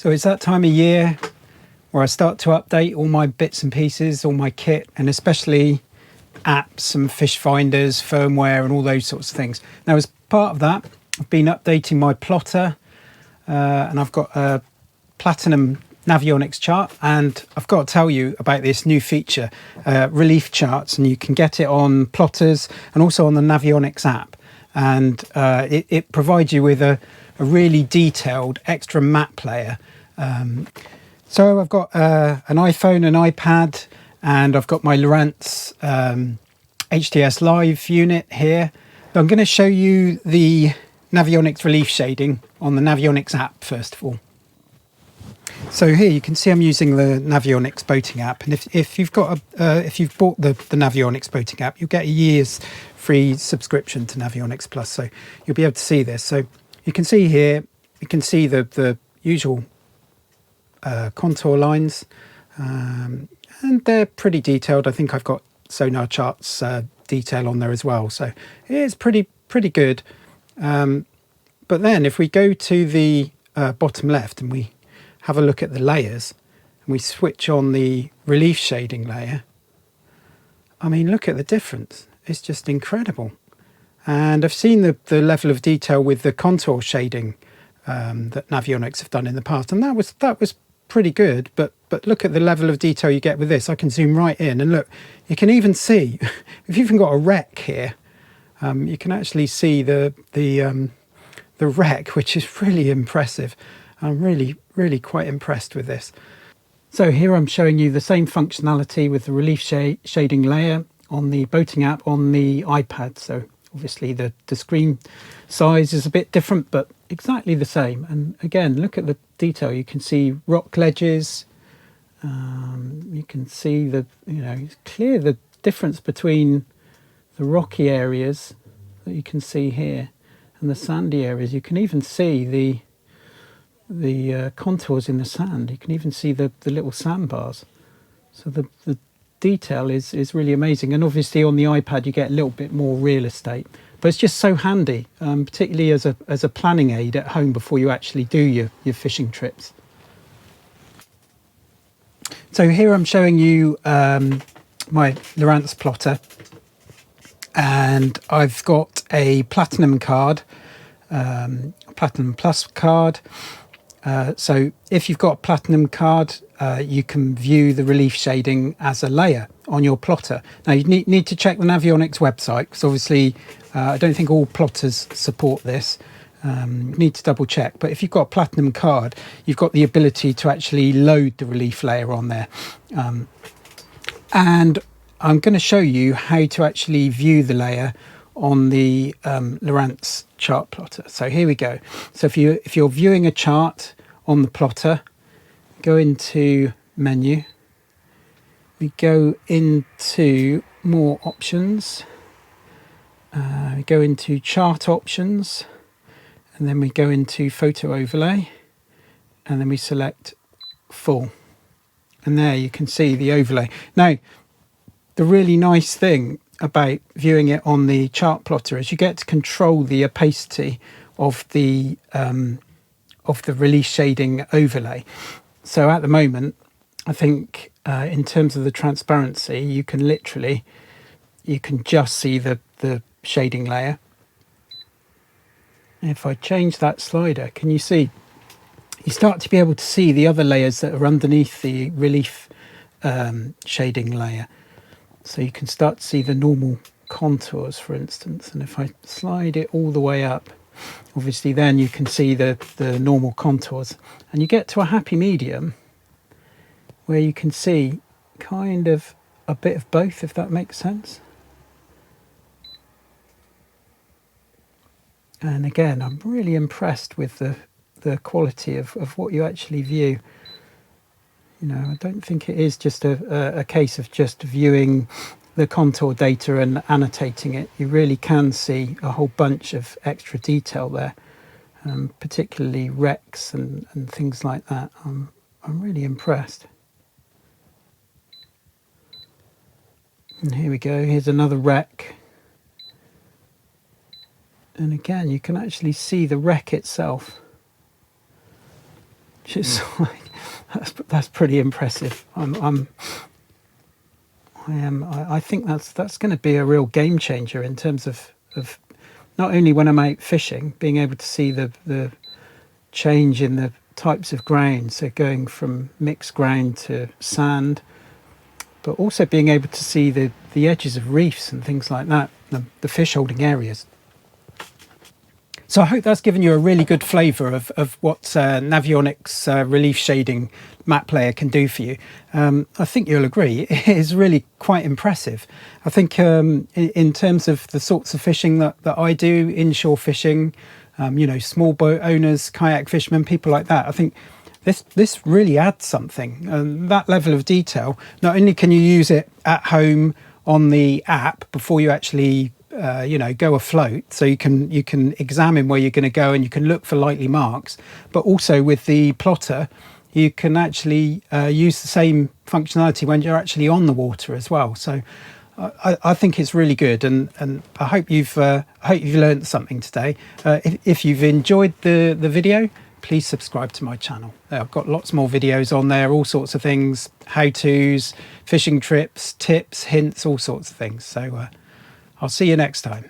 So it's that time of year where I start to update all my bits and pieces, all my kit, and especially apps and fish finders, firmware, and all those sorts of things. Now, as part of that, I've been updating my plotter, and I've got a Platinum Navionics chart, and I've got to tell you about this new feature, relief charts, and you can get it on plotters and also on the Navionics app, and it provides you with a really detailed extra map layer. So I've got an iPhone, an iPad, and I've got my Lowrance HDS live unit here. I'm going to show you the Navionics Relief Shading on the Navionics app first of all. So here you can see I'm using the Navionics Boating app, and if you've got if you've bought the Navionics Boating app, you'll get a year's free subscription to Navionics Plus. So you'll be able to see this. So you can see here, you can see the usual contour lines, and they're pretty detailed. I think I've got sonar charts detail on there as well, so it's pretty good. But then if we go to the bottom left and we have a look at the layers and we switch on the relief shading layer, I mean, look at the difference. It's just incredible. And I've seen the level of detail with the contour shading that Navionics have done in the past, and that was pretty good, but look at the level of detail you get with this. I can zoom right in and look, you can even see we've even got a wreck here. You can actually see the wreck, which is really impressive. I'm really quite impressed with this. So here I'm showing you the same functionality with the relief shading layer on the boating app on the iPad. So obviously the screen size is a bit different, but exactly the same. And again, look at the detail. You can see rock ledges. You can see it's clear the difference between the rocky areas that you can see here and the sandy areas. You can even see the contours in the sand. You can even see the little sandbars. So the detail is really amazing. And obviously on the iPad you get a little bit more real estate, but it's just so handy, particularly as a planning aid at home before you actually do your fishing trips. So here I'm showing you my Lowrance plotter, and I've got a Platinum card, Platinum Plus card. So if you've got a Platinum card, you can view the relief shading as a layer on your plotter. Now you need to check the Navionics website, because obviously I don't think all plotters support this. You need to double check, but if you've got a Platinum card, you've got the ability to actually load the relief layer on there. And I'm going to show you how to actually view the layer on the Lowrance chart plotter. So here we go. So if you're viewing a chart on the plotter, go into menu, we go into more options, we go into chart options, and then we go into photo overlay, and then we select full, and there you can see the overlay. Now the really nice thing about viewing it on the chart plotter is you get to control the opacity of the relief shading overlay. So at the moment, I think in terms of the transparency, you can just see the shading layer. If I change that slider, can you see? You start to be able to see the other layers that are underneath the relief shading layer. So you can start to see the normal contours, for instance. And if I slide it all the way up, obviously then you can see the normal contours. And you get to a happy medium where you can see kind of a bit of both, if that makes sense. And again, I'm really impressed with the quality of what you actually view. I don't think it is just a case of just viewing the contour data and annotating it. You really can see a whole bunch of extra detail there, particularly wrecks and things like that. I'm really impressed. And here we go, here's another wreck. And again, you can actually see the wreck itself. which is like, that's pretty impressive. I think that's going to be a real game changer in terms of not only when I'm out fishing, being able to see the change in the types of ground, so going from mixed ground to sand, but also being able to see the edges of reefs and things like that, the fish holding areas. So I hope that's given you a really good flavour of what Navionics Relief Shading map player can do for you. I think you'll agree, it is really quite impressive. I think in terms of the sorts of fishing that I do, inshore fishing, you know, small boat owners, kayak fishermen, people like that, I think this really adds something. And that level of detail, not only can you use it at home on the app before you actually you know, go afloat, so you can examine where you're going to go and you can look for likely marks, but also with the plotter you can actually use the same functionality when you're actually on the water as well. So I think it's really good, and I hope you've learned something today. If you've enjoyed the video, please subscribe to my channel. I've got lots more videos on there, all sorts of things, how-tos, fishing trips, tips, hints, all sorts of things. So I'll see you next time.